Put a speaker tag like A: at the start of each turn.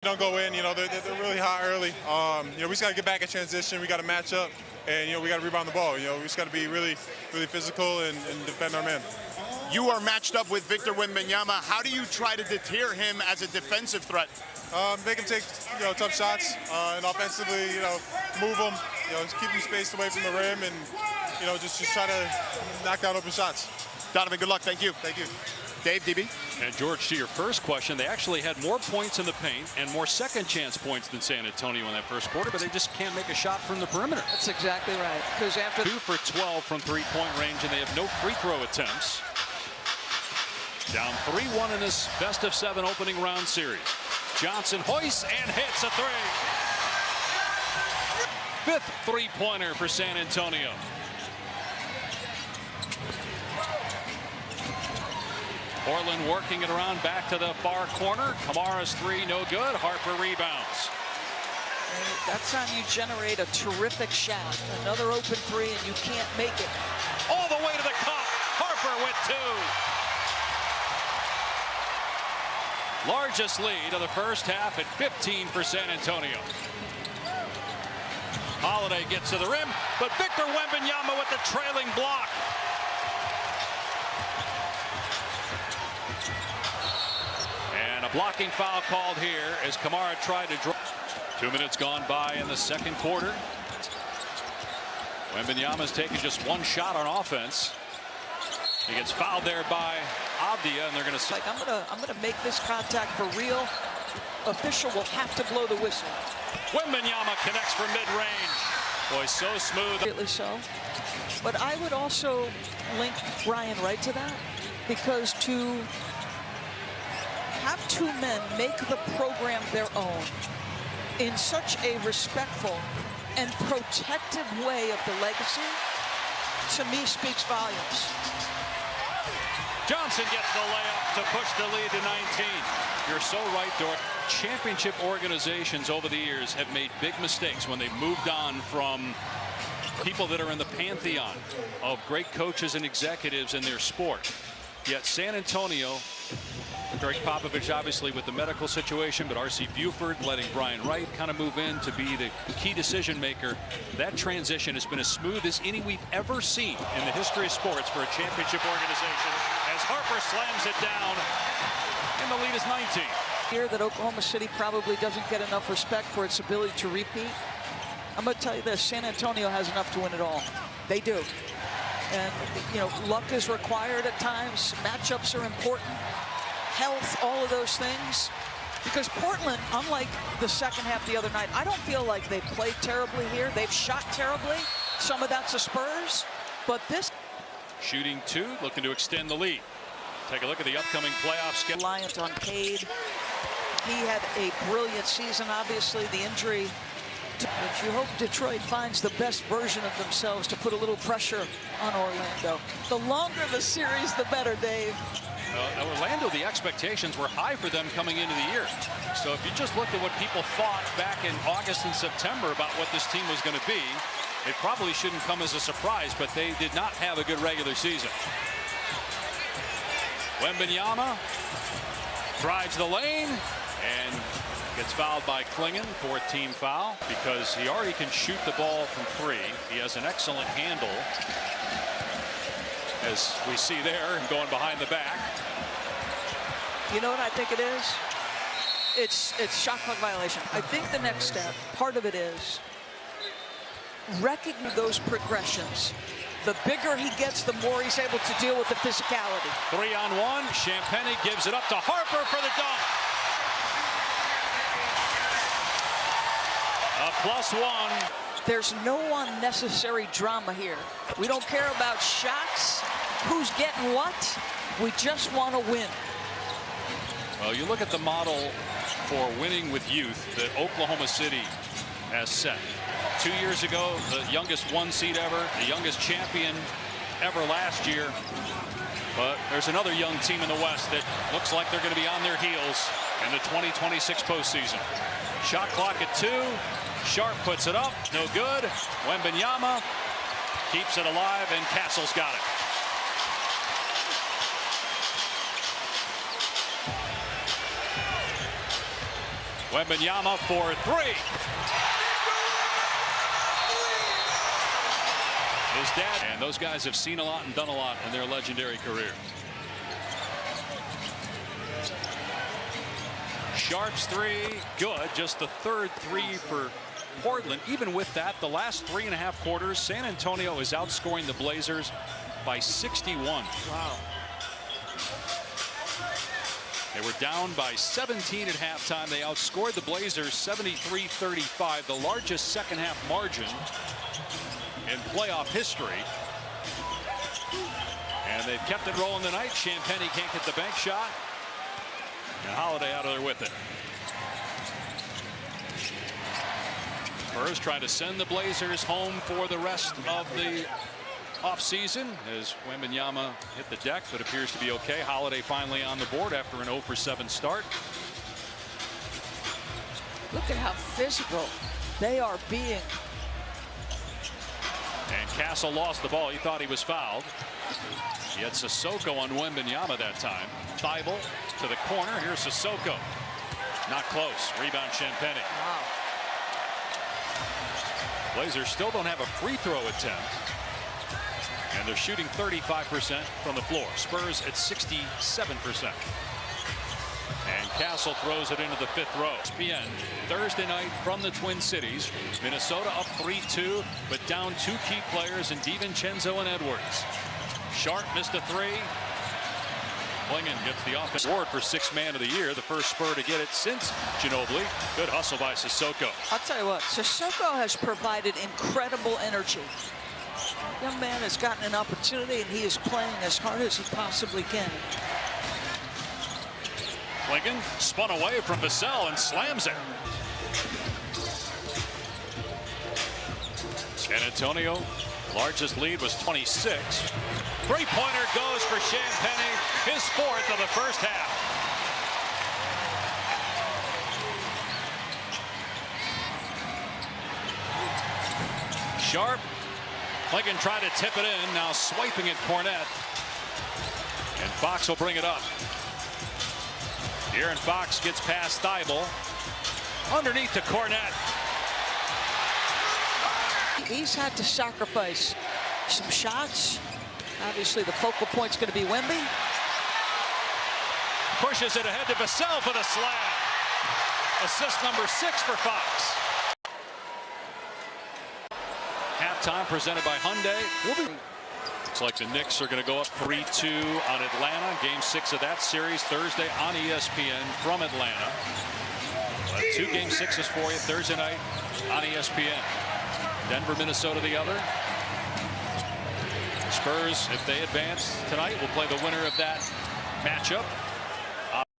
A: don't go in. You know, they're really hot early. You know, we just got to get back in transition. We got to match up, and, you know, we got to rebound the ball. You know, we just got to be really physical and defend our man.
B: You are matched up with Victor Wembanyama. How do you try to deter him as a defensive threat?
A: Make him take, you know, tough shots, and offensively, you know, move him, you know, keep him spaced away from the rim, and, you know, just try to knock down open shots.
B: Donovan, good luck. Thank you.
A: Thank you.
B: Dave, DB.
C: And George, to your first question, they actually had more points in the paint and more second chance points than San Antonio in that first quarter, but they just can't make a shot from the perimeter.
D: That's exactly right. Because after
C: 2 for 12 from three-point range, and they have no free throw attempts. Down 3-1 in this best-of-7 opening round series. Johnson hoists and hits a three. 5th three-pointer for San Antonio. Portland working it around back to the far corner. Kamara's three, no good. Harper rebounds.
D: That's how you generate a terrific shot. Another open three, and you can't make it.
C: All the way to the cup. Harper with 2. Largest lead of the first half at 15 for San Antonio. Holiday gets to the rim, but Victor Wembanyama with the trailing block. And a blocking foul called here as Kamara tried to draw. 2 minutes gone by in the second quarter. Wembanyama's taken just one shot on offense. He gets fouled there by Avdia, and they're going to.
D: Like, I'm gonna make this contact for real. Official will have to blow the whistle.
C: Wembanyama connects from mid-range. Boy, so smooth.
D: Really so. But I would also link Brian Wright to that, because to have two men make the program their own in such a respectful and protective way of the legacy, to me, speaks volumes.
C: Johnson gets the layup to push the lead to 19. You're so right, Dort. Championship organizations over the years have made big mistakes when they've moved on from people that are in the pantheon of great coaches and executives in their sport. Yet San Antonio, Greg Popovich obviously with the medical situation, but R.C. Buford letting Brian Wright kind of move in to be the key decision maker. That transition has been as smooth as any we've ever seen in the history of sports for a championship organization, as Harper slams it down and the lead is 19.
D: Here that Oklahoma City probably doesn't get enough respect for its ability to repeat. I'm going to tell you this, San Antonio has enough to win it all. They do. And, you know, luck is required at times. Matchups are important. Health, all of those things. Because Portland, unlike the second half the other night, I don't feel like they've played terribly here. They've shot terribly. Some of that's the Spurs. But this...
C: Shooting 2, looking to extend the lead. Take a look at the upcoming playoff schedule.
D: Reliant on Cade. He had a brilliant season. Obviously, the injury. But you hope Detroit finds the best version of themselves to put a little pressure on Orlando. The longer the series, the better, Dave.
C: Orlando, the expectations were high for them coming into the year. So if you just looked at what people thought back in August and September about what this team was going to be, it probably shouldn't come as a surprise, but they did not have a good regular season. Wembanyama drives the lane and gets fouled by Klingon, 4th team foul, because he already can shoot the ball from 3. He has an excellent handle, as we see there, going behind the back.
D: You know what I think it is? It's shot clock violation. I think the next step, part of it is recognize those progressions. The bigger he gets, the more he's able to deal with the physicality.
C: 3-on-1. Champagny gives it up to Harper for the dunk. A +1.
D: There's no unnecessary drama here. We don't care about shots, who's getting what. We just want to win.
C: Well, you look at the model for winning with youth that Oklahoma City has set. 2 years ago, the youngest 1 seed ever, the youngest champion ever last year. But there's another young team in the West that looks like they're going to be on their heels in the 2026 postseason. Shot clock at 2. Sharp puts it up, no good. Wembanyama keeps it alive, and Castle's got it. Wembanyama for three. His dad, and those guys have seen a lot and done a lot in their legendary career. Sharp's three, good. Just the third three for Portland. Even with that, the last 3.5 quarters, San Antonio is outscoring the Blazers by 61.
D: Wow.
C: They were down by 17 at halftime. They outscored the Blazers 73-35, the largest second-half margin in playoff history. And they've kept it rolling tonight. Champagnie can't get the bank shot. And Holiday out of there with it. Spurs trying to send the Blazers home for the rest of the offseason as Wembanyama hit the deck, but appears to be okay. Holiday finally on the board after an 0 for 7 start.
D: Look at how physical they are being.
C: And Castle lost the ball. He thought he was fouled. He had Sissoko on Wembanyama that time. Thibault to the corner. Here's Sissoko. Not close. Rebound Champagnie.
D: Wow.
C: Blazers still don't have a free throw attempt. And they're shooting 35% from the floor. Spurs at 67%. And Castle throws it into the 5th row. ESPN Thursday night from the Twin Cities. Minnesota up 3-2, but down 2 key players in DiVincenzo and Edwards. Sharp missed a 3. Klingon gets the offense award for 6th man of the year, the first Spur to get it since Ginobili. Good hustle by Sissoko.
D: I'll tell you what, Sissoko has provided incredible energy. Young man has gotten an opportunity, and he is playing as hard as he possibly can.
C: Klingon spun away from Vassell and slams it. San Antonio, largest lead was 26. Three-pointer goes for Champagnie, his 4th of the first half. Sharp. Klingon tried to tip it in, now swiping at Cornette. And Fox will bring it up. De'Aaron Fox gets past Thibault. Underneath to Cornette.
D: He's had to sacrifice some shots. Obviously, the focal point's going to be Wemby.
C: Pushes it ahead to Vassell for the slam. Assist number 6 for Fox. Halftime presented by Hyundai. Looks like the Knicks are going to go up 3-2 on Atlanta. Game 6 of that series Thursday on ESPN from Atlanta. 2 Game 6s for you Thursday night on ESPN. Denver, Minnesota the other. Spurs, if they advance tonight, will play the winner of that matchup.